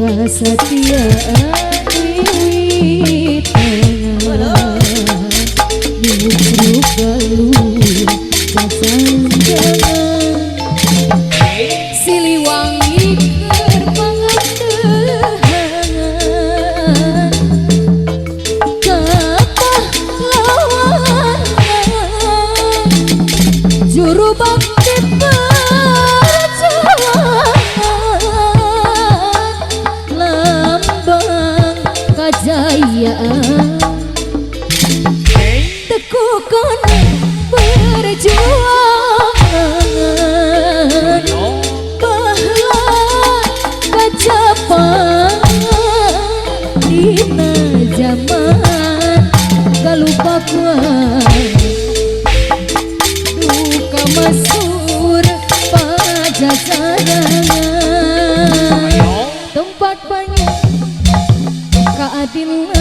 Kesetiaan wiwitan Nyukruk galur Kasanjangan Siliwangi kerpangandahan Kepahlawanan Juru bakti kejayaan tekukan perjuangan pahlawan kecapan dina zaman kalupakuan duka masur pajajaran tempat banyak keadilan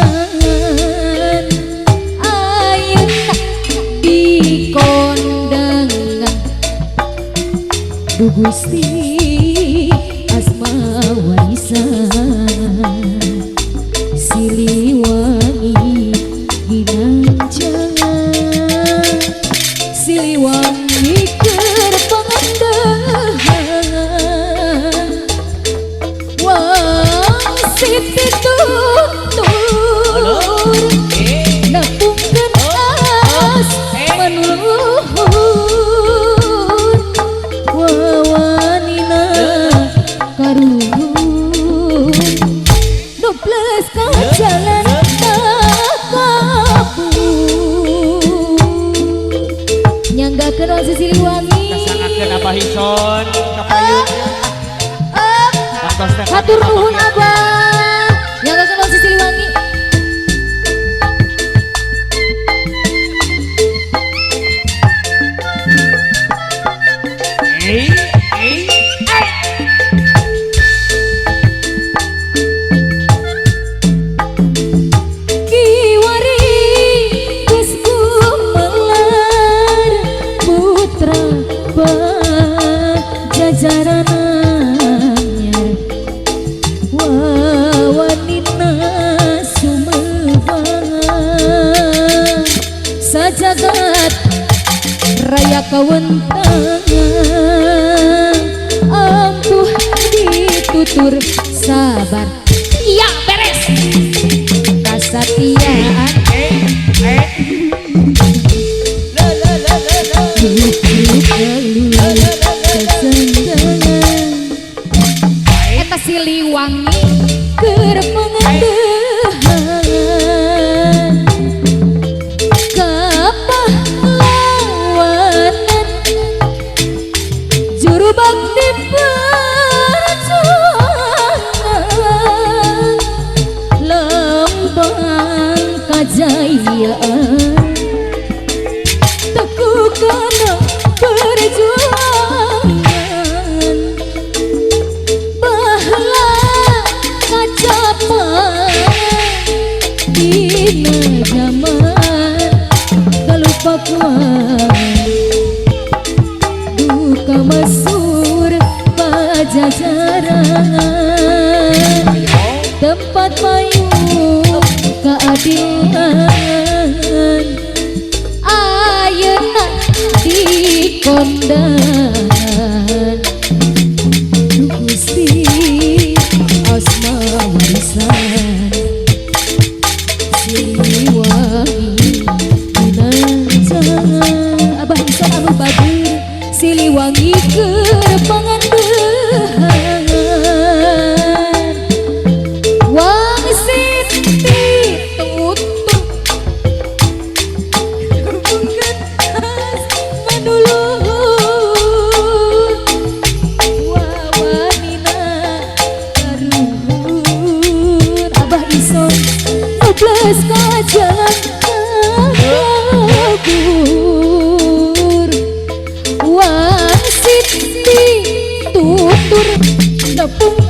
ayeuna dikondangan Du Gusti asma warisan Siliwangi ginanjangan Siliwangi keur pangandahan wasit ditutur napungkeun as manuluhur wawanina karuhun noples ka jalan kabur nyanggakeun si Siliwangi kasangakeun Abah Hison kapayunnya hatur nuhun Abah nyanggakeun si Siliwangi Kiwari geus gumelar putra pajajaran anyar wawanina sumebangan sajagat raya kawentangan ampuh ditutur sabar iya beres kasatiaan eta Siliwangi keur pangandahan kepahlawanan juru bakti perjuangan lambang kejayaan tekukan perjuangan pahlawan kacapan dina zaman kalupakuan duka masur pajajaran tempat payung keadilan ayeuna dikondangan Du Gusti asma warisan Siliwangi ginanjangan Abah Hison Abu Badir Siliwangi keur pangandahan wangsit ditutur napungkeun as manuluhur wawanina karuhun Abah Hison noples ka jalan kabur wasit ditutur napungkeun